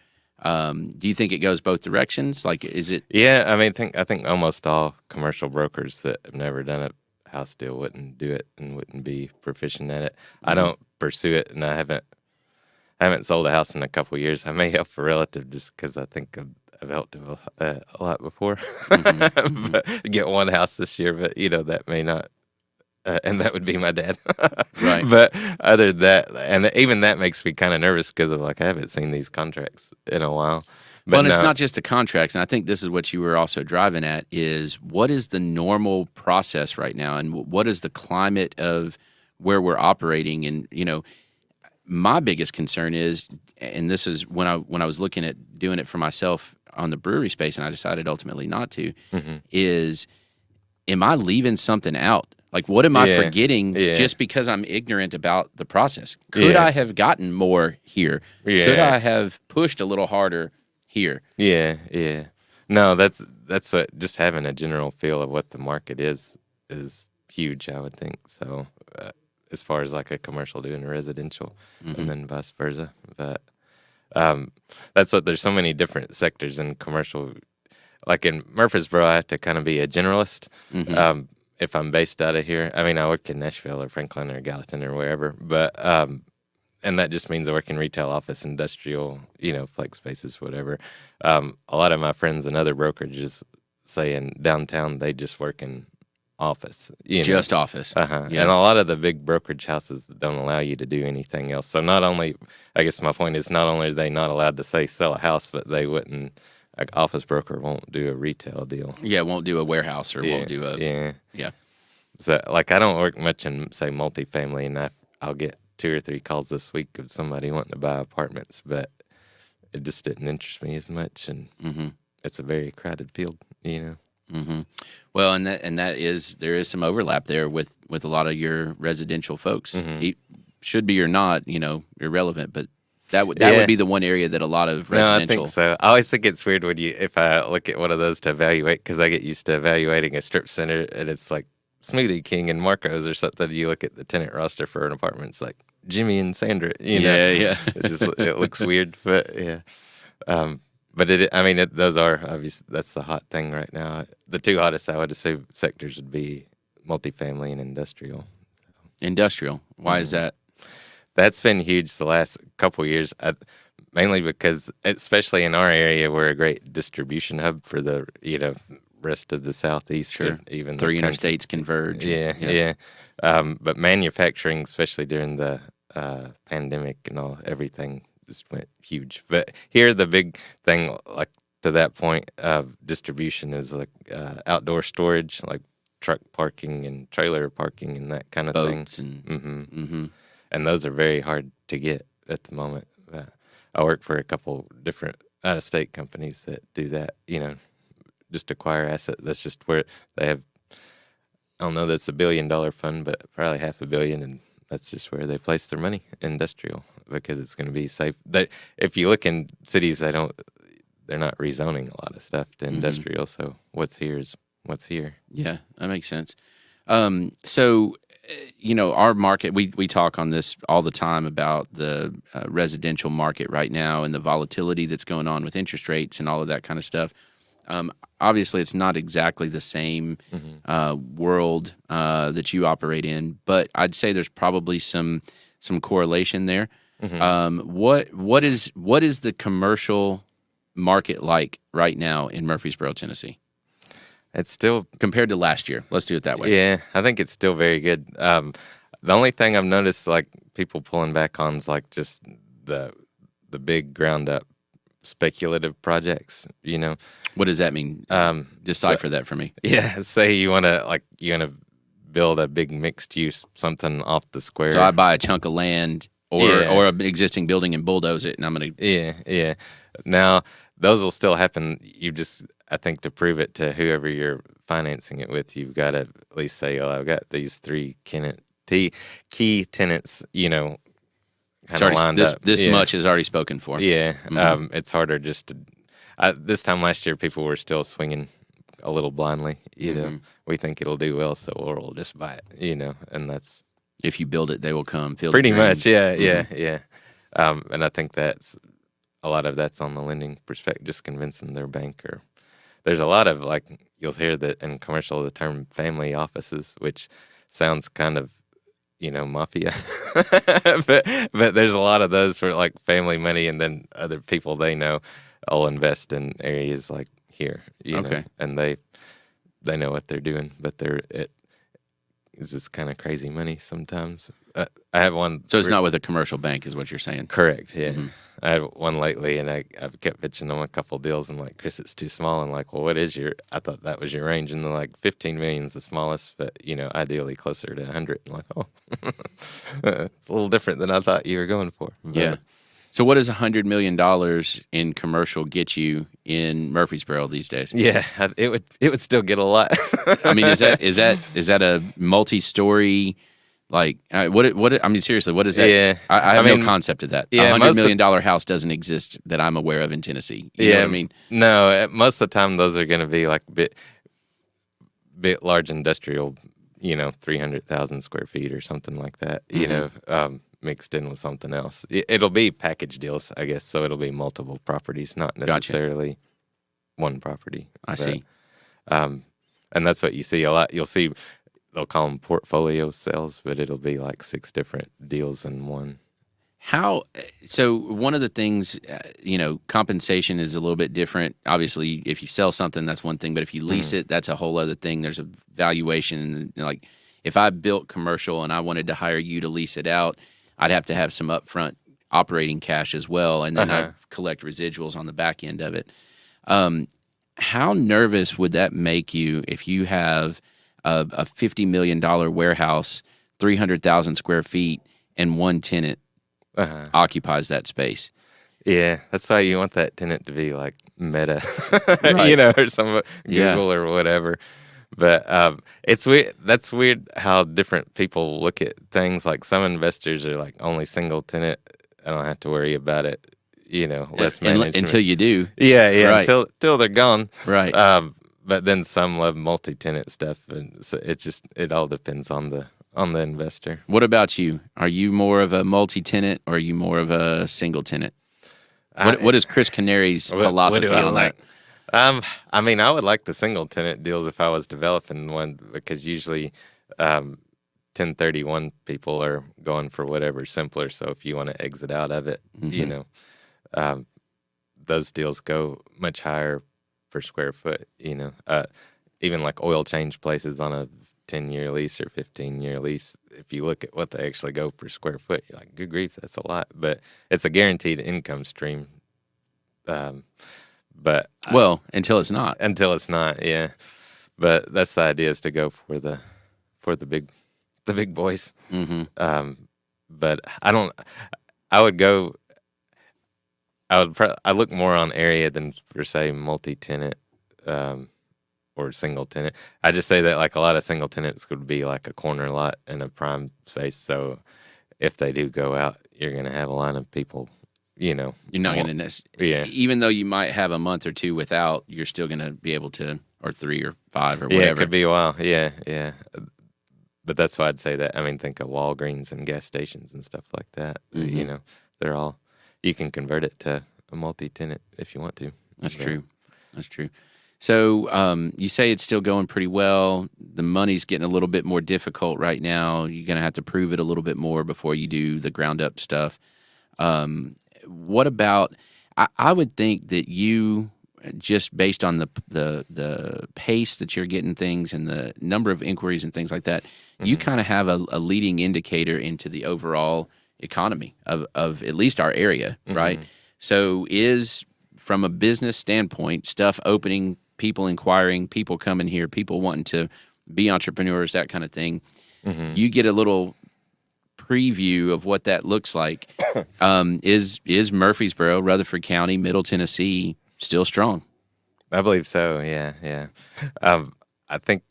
Do you think it goes both directions? Like, is it? Yeah, I think almost all commercial brokers that have never done a house deal wouldn't do it and wouldn't be proficient at it. I don't pursue it, and I haven't sold a house in a couple of years. I may help a relative just because I think I've helped a lot before. But get one house this year, but that may not. And that would be my dad. Right. But other than that, and even that makes me kind of nervous because of I haven't seen these contracts in a while. But it's not just the contracts, and I think this is what you were also driving at, is what is the normal process right now, and what is the climate of where we're operating? And, my biggest concern is, and this is when I was looking at doing it for myself on the brewery space, and I decided ultimately not to, is am I leaving something out? Like, what am I forgetting just because I'm ignorant about the process? Could I have gotten more here? Yeah. Could I have pushed a little harder here? Yeah. No, that's what, just having a general feel of what the market is huge, I would think. So as far as like a commercial doing a residential, and then vice versa. But that's what, there's so many different sectors in commercial. Like in Murfreesboro, I have to kind of be a generalist. If I'm based out of here, I work in Nashville or Franklin or Gallatin or wherever, but and that just means I work in retail, office, industrial, flex spaces, whatever. A lot of my friends and other brokerages say in downtown they just work in office. Just office. Yeah. And a lot of the big brokerage houses don't allow you to do anything else. So not only, I guess my point is, not only are they not allowed to say sell a house, but they wouldn't. Like office broker won't do a retail deal. Yeah, won't do a warehouse or won't do a... Yeah. So, I don't work much in, say, multifamily, and I'll get 2 or 3 calls this week of somebody wanting to buy apartments, but it just didn't interest me as much, and it's a very crowded field, Well, and there is some overlap there with a lot of your residential folks. Should be or not, irrelevant, but that would be the one area that a lot of residential. No, I think so. I always think it's weird if I look at one of those to evaluate, because I get used to evaluating a strip center, and it's like Smoothie King and Marco's or something. You look at the tenant roster for an apartment, it's like Jimmy and Sandra. Yeah. It looks weird, but yeah. But those are obviously, that's the hot thing right now. The 2 hottest, I would assume, sectors would be multifamily and industrial. Industrial. Why is that? That's been huge the last couple of years, mainly because, especially in our area, we're a great distribution hub for the rest of the Southeast. Sure. Even 3 interstates converge. Yeah. But manufacturing, especially during the pandemic and everything just went huge. But here, the big thing, like to that point of distribution, is like outdoor storage, like truck parking and trailer parking and that kind of Boats thing. And those are very hard to get at the moment. I work for a couple different out-of-state companies that do that, just acquire asset. That's just where they have, I don't know, that's $1 billion fund, but probably $500 million, and that's just where they place their money, industrial, because it's going to be safe. If you look in cities, they're not rezoning a lot of stuff to industrial, so what's here is what's here. Yeah, that makes sense. So, our market, we talk on this all the time about the residential market right now and the volatility that's going on with interest rates and all of that kind of stuff. Obviously, it's not exactly the same world that you operate in, but I'd say there's probably some correlation there. What is the commercial market like right now in Murfreesboro, Tennessee? It's still compared to last year. Let's do it that way. Yeah, I think it's still very good. The only thing I've noticed, like people pulling back on, is like just the big ground up speculative projects. What does that mean? Decipher that for me. Yeah, say you want to build a big mixed use something off the square. So I buy a chunk of land or an existing building and bulldoze it, and I'm gonna. Yeah. Now those will still happen. I think to prove it to whoever you're financing it with, you've got to at least say, "Oh, I've got these three key tenants." Kind of lined up. This much is already spoken for. Yeah, it's harder just to. This time last year, people were still swinging a little blindly. We think it'll do well, so we'll just buy it. And that's if you build it, they will come. Pretty much, yeah. And I think that's a lot of that's on the lending perspective, just convincing their banker. There's a lot of you'll hear that in commercial the term family offices, which sounds kind of mafia, but there's a lot of those for family money, and then other people they know will invest in areas like here, know, and they know what they're doing, but it is this kind of crazy money sometimes. I have one. So it's not with a commercial bank, is what you're saying? Correct. Yeah. Mm-hmm. I had one lately, and I've kept pitching them a couple deals, and Chris, it's too small. And well, what is I thought that was your range, and they're 15 million is the smallest, but ideally closer to 100. I'm oh, it's a little different than I thought you were going for. But, yeah. So what does $100 million in commercial get you in Murfreesboro these days? Yeah, it would still get a lot. I mean, is that a multi-story? What? I mean, seriously, what is that? Yeah, I have no concept of that. Yeah, $100 million house doesn't exist that I'm aware of in Tennessee. You know what I mean? No, most of the time those are going to be bit large industrial, 300,000 square feet or something like that. Mixed in with something else. It'll be package deals, I guess. So it'll be multiple properties, not necessarily one property. I see. And that's what you see a lot. You'll see. They'll call them portfolio sales, but it'll be 6 different deals in one. So one of the things, compensation is a little bit different. Obviously, if you sell something, that's one thing, but if you lease it, that's a whole other thing. There's a valuation. If I built commercial and I wanted to hire you to lease it out, I'd have to have some upfront operating cash as well, and then I'd collect residuals on the back end of it. How nervous would that make you if you have a $50 million warehouse, 300,000 square feet, and one tenant occupies that space? Yeah, that's why you want that tenant to be Meta, right. Or some Google or whatever. But it's weird. That's weird how different people look at things. Some investors are only single tenant. I don't have to worry about it. Less management until you do. Yeah. Right. Until they're gone. Right. But then some love multi-tenant stuff, and so it all depends on the investor. What about you? Are you more of a multi-tenant or are you more of a single tenant? What is Chris Canary's philosophy on that? I mean, I would like the single tenant deals if I was developing one, because usually 1031 people are going for whatever's simpler. So if you want to exit out of it, those deals go much higher per square foot. Even oil change places on a 10-year lease or 15-year lease, if you look at what they actually go per square foot, you're like, good grief, that's a lot. But it's a guaranteed income stream. But until it's not. Until it's not, yeah. But that's the idea, is to go for the big boys. Mm-hmm. But I look more on area than for say multi-tenant or single tenant. I just say that a lot of single tenants would be a corner lot in a prime space. So if they do go out, you're going to have a line of people. You're not going to even though you might have a month or two without, you're still going to be able to, or 3 or 5 or whatever. Yeah, it could be a while. Yeah. But that's why I'd say that. I mean, think of Walgreens and gas stations and stuff like that. Mm-hmm. They're all, you can convert it to a multi-tenant if you want to. That's true. So you say it's still going pretty well. The money's getting a little bit more difficult right now. You're going to have to prove it a little bit more before you do the ground up stuff. What about? I would think that you, just based on the pace that you're getting things and the number of inquiries and things like that, you kind of have a leading indicator into the overall economy of at least our area, right? So is, from a business standpoint, stuff opening, people inquiring, people coming here, people wanting to be entrepreneurs, that kind of thing. You get a little preview of what that looks like. Is Murfreesboro, Rutherford County, Middle Tennessee still strong? I believe so. Yeah. I think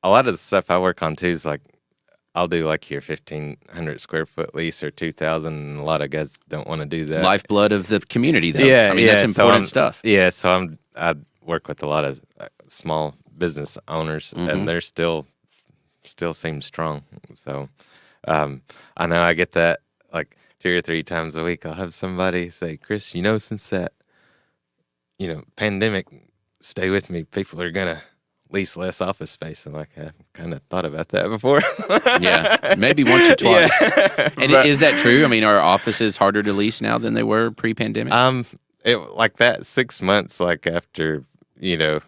a lot of the stuff I work on too is like, I'll do like your 1,500 square foot lease or 2,000. And a lot of guys don't want to do that. Lifeblood of the community, though. Yeah, I mean, that's important stuff. Yeah, so I work with a lot of small business owners, and they're still seem strong. So I know I get that like 2 or 3 times a week. I'll have somebody say, "Chris, since that pandemic, stay with me. People are gonna lease less office space." And like, I kind of thought about that before. Yeah, maybe once or twice. Yeah. And is that true? I mean, are offices harder to lease now than they were pre-pandemic? It like that 6 months like after it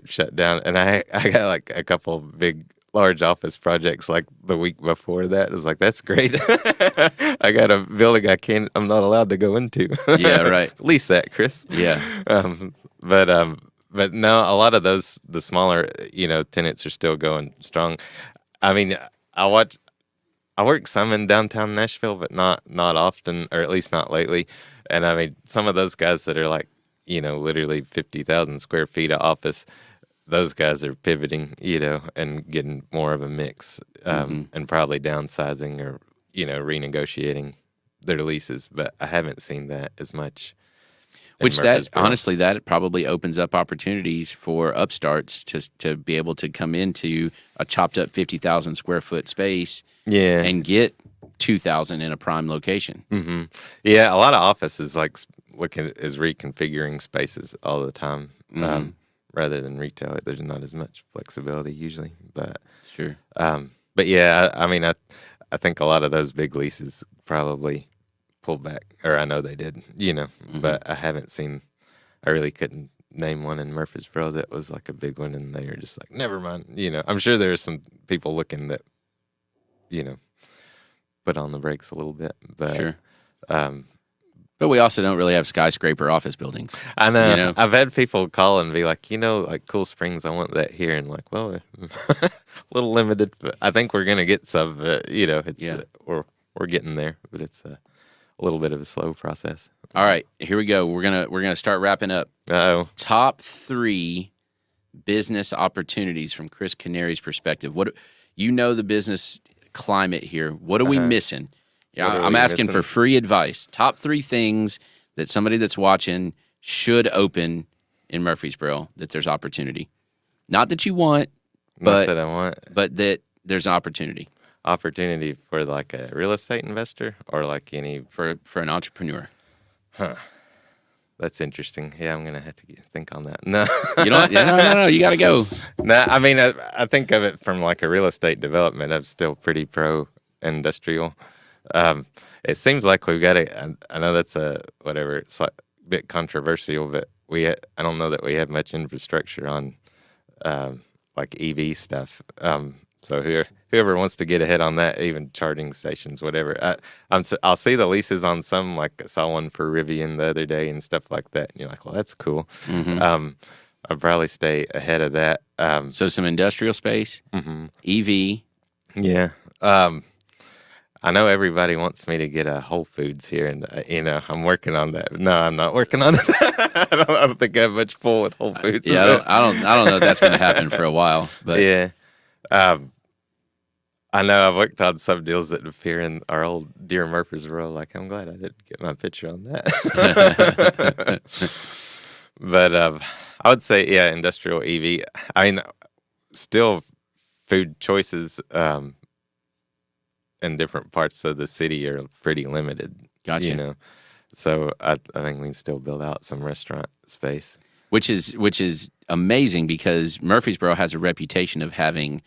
shut down, and I got like a couple of big large office projects like the week before that. It was like, that's great. I got a building I'm not allowed to go into. Yeah, right. Lease that, Chris. Yeah. But no, a lot of the smaller tenants are still going strong. I mean, I work some in downtown Nashville, but not often, or at least not lately. And I mean, some of those guys that are like, literally 50,000 square feet of office, those guys are pivoting, and getting more of a mix, and probably downsizing or, renegotiating their leases. But I haven't seen that as much. Honestly, that probably opens up opportunities for upstarts to be able to come into a chopped up 50,000 square foot space, and get 2,000 in a prime location. Yeah, a lot of offices is reconfiguring spaces all the time, rather than retail. There's not as much flexibility usually, but sure. But yeah, I mean, I think a lot of those big leases probably pulled back, or I know they did, but I haven't seen. I really couldn't name one in Murfreesboro that was like a big one, and they were just like, never mind. I'm sure there's some people looking that, put on the brakes a little bit, but sure. But we also don't really have skyscraper office buildings. I know. I've had people call and be like, like Cool Springs, I want that here. And like, well, a little limited, but I think we're going to get some, it's, we're getting there, but it's a little bit of a slow process. All right, here we go. We're going to start wrapping up. Uh-oh. Top 3 business opportunities from Chris Canary's perspective. The business climate here. What are we missing? I'm asking for free advice. Top 3 things that somebody that's watching should open in Murfreesboro that there's opportunity. Not that you want, but that I want, but that there's an opportunity. Opportunity for like a real estate investor, or like any for an entrepreneur. Huh. That's interesting. Yeah, I'm gonna have to think on that. No, you don't. No. You got to go. No, I mean, I think of it from like a real estate development. I'm still pretty pro industrial. It seems like we've got I know that's it's like a bit controversial, but I don't know that we have much infrastructure on like EV stuff. So whoever wants to get ahead on that, even charging stations, whatever. I'll see the leases on some, like I saw one for Rivian the other day and stuff like that. And you're like, well, that's cool. I'll probably stay ahead of that. So some industrial space, EV. Yeah. I know everybody wants me to get a Whole Foods here, and I'm working on that. No, I'm not working on it. I don't think I have much pull with Whole Foods. Yeah, I don't know if that's going to happen for a while. But yeah, I know I've worked on some deals that appear in our old Dear Murfreesboro. Like, I'm glad I didn't get my picture on that. But I would say, yeah, industrial EV. I mean, still food choices in different parts of the city are pretty limited. Gotcha. So I think we can still build out some restaurant space. Which is amazing, because Murfreesboro has a reputation of having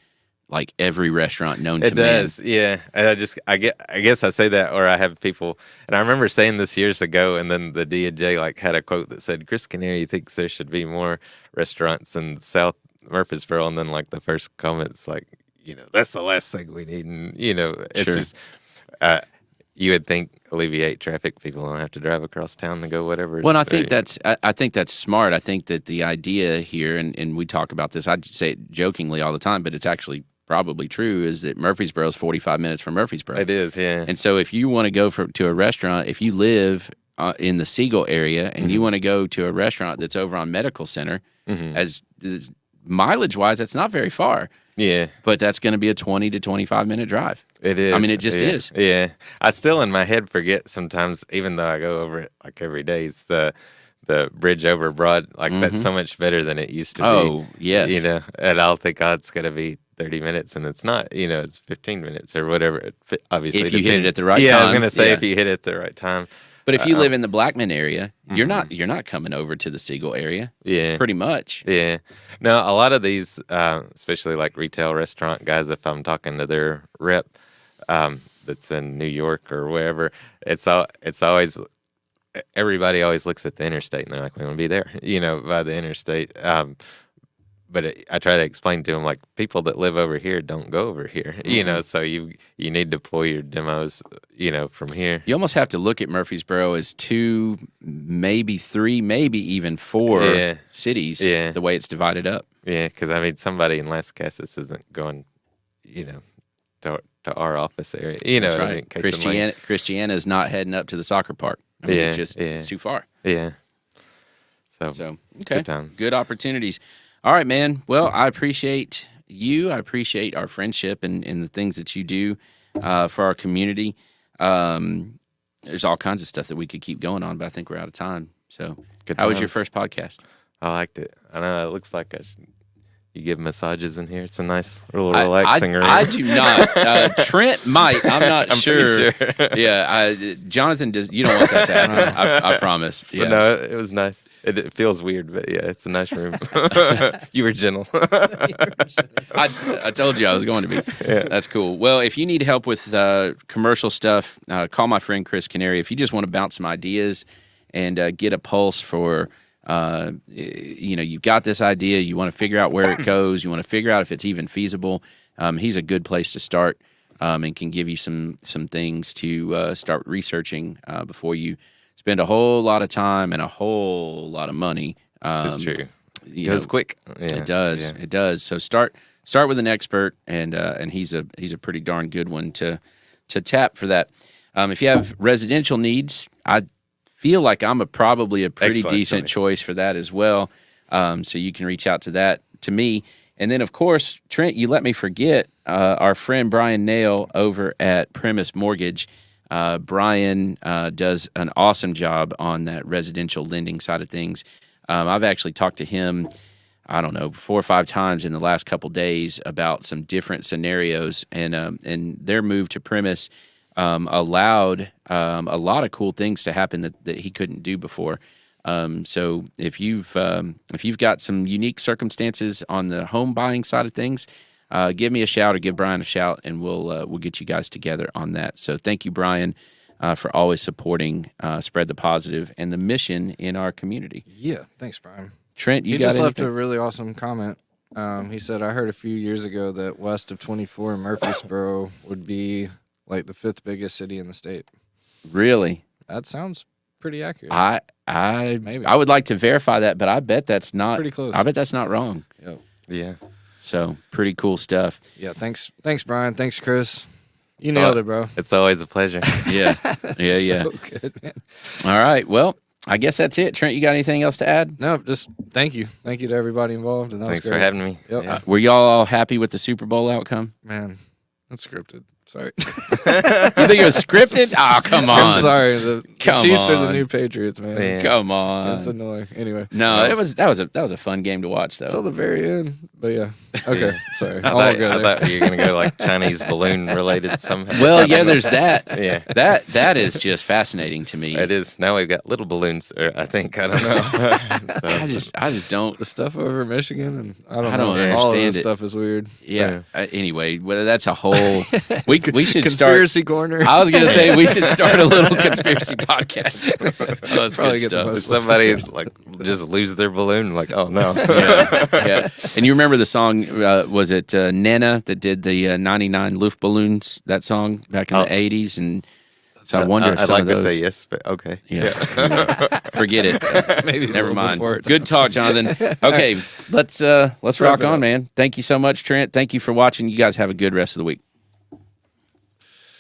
like every restaurant known to It man. does, yeah. And I guess I say that, or I have people, and I remember saying this years ago, and then the DOJ like had a quote that said, Chris Canary thinks there should be more restaurants in South Murfreesboro, and then like the first comments like, that's the last thing we need, and it's Sure. just, you would think alleviate traffic, people don't have to drive across town to go whatever. Well, I think that's smart. I think that the idea here, and we talk about this, I say it jokingly all the time, but it's actually probably true, is that Murfreesboro is 45 minutes from Murfreesboro. It is, yeah. And so if you want to go to a restaurant, if you live in the Siegel area and you want to go to a restaurant that's over on Medical Center, as mileage-wise, that's not very far. Yeah. But that's going to be a 20 to 25-minute drive. It is. I mean, it just is. Yeah. I still in my head forget sometimes, even though I go over it like every day, it's the bridge over Broad. Like that's so much better than it used to be. Oh, yes. And I'll think, it's going to be 30 minutes, and it's not. It's 15 minutes or whatever. Obviously, if you hit it at the right time. Yeah, I was going to say if you hit it at the right time. But if you live in the Blackman area, you're not coming over to the Siegel area. Yeah. Pretty much. Yeah. No, a lot of these, especially like retail restaurant guys, if I'm talking to their rep that's in New York or wherever, it's always, everybody always looks at the interstate and they're like, we want to be there, by the interstate. But I try to explain to them, like, people that live over here don't go over here, so you need to pull your demos, from here. You almost have to look at Murfreesboro as 2, maybe 3, maybe even 4 cities, the way it's divided up. Yeah, because, somebody in Las Casas isn't going, to our office area, That's right. Christiana's not heading up to the soccer park. It's too far. Yeah. So okay, good, good opportunities. All right, man. Well, I appreciate you. I appreciate our friendship and the things that you do for our community. There's all kinds of stuff that we could keep going on, but I think we're out of time. So, how was your first podcast? I liked it. I know it looks like you give massages in here. It's a nice little relaxing room. I do not. Trent might. I'm not sure. Sure. Yeah, Jonathan does. You don't want that to happen. I promise. Yeah. But no, it was nice. It feels weird, but yeah, it's a nice room. You were gentle. I told you I was going to be. Yeah. That's cool. Well, if you need help with commercial stuff, call my friend Chris Canary. If you just want to bounce some ideas and get a pulse for, you've got this idea, you want to figure out where it goes, you want to figure out if it's even feasible, he's a good place to start and can give you some things to start researching before you spend a whole lot of time and a whole lot of money. It's true. It goes quick. Yeah. It does. Yeah. It does. So start with an expert, and he's a pretty darn good one to tap for that. If you have residential needs, I feel like I'm probably a pretty Excellent decent choice for that as well. So you can reach out to me. And then, of course, Trent, you let me forget our friend Bryan Nale over at Primis Mortgage. Bryan does an awesome job on that residential lending side of things. I've actually talked to him, 4 or 5 times in the last couple days about some different scenarios, and their move to Primis allowed a lot of cool things to happen that he couldn't do before. So if you've got some unique circumstances on the home buying side of things, give me a shout or give Bryan a shout, and we'll get you guys together on that. So thank you, Bryan, for always supporting Spread the Positive and the mission in our community. Yeah, thanks, Bryan. Trent, He you got just left anything? a really awesome comment. He said, I heard a few years ago that west of 24 Murfreesboro would be like the 5th biggest city in the state. Really? That sounds pretty accurate. Maybe. I would like to verify that, but I bet that's not pretty close. I bet that's not wrong. Yep. Yeah. So pretty cool stuff. Yeah, thanks, Bryan. Thanks, Chris. You nailed it, bro. It's always a pleasure. Yeah. So good, man. All right. Well, I guess that's it. Trent, you got anything else to add? No, just thank you. Thank you to everybody involved. And that Thanks was for great. having me. Yep. Yeah. Were y'all all happy with the Super Bowl outcome? Man, that's scripted. Sorry. You think it was scripted? Oh, come on. I'm sorry. The Come Chiefs are the on. new Patriots, man. Man. It's, Come on. it's annoying. Anyway. No, that was a fun game to watch though. Till the very end. But yeah. Okay. Yeah. Sorry. I won't go there. thought you were going to go like Chinese balloon related somehow. Well, yeah, there's that. Yeah. That is just fascinating to me. It is. Now we've got little balloons, or I think. I don't know. I just don't. The stuff over Michigan, and I don't I know. don't All of understand this it. stuff is weird. Yeah. Anyway, whether that's a whole, we should Conspiracy start. corner. I was gonna say we should start a little conspiracy podcast. Oh, that's Probably good get the stuff. most Somebody like just lose their balloon. Like, oh no. Yeah. And you remember the song? Was it Nana that did the 99 Luftballons? That song back in the 80s, and so I wonder if I'd some like of to those. say yes, but okay. Yeah. Forget it. Maybe a Never little mind. before it. Good talk, Jonathan. Okay, let's rock it on, up. man. Thank you so much, Trent. Thank you for watching. You guys have a good rest of the week.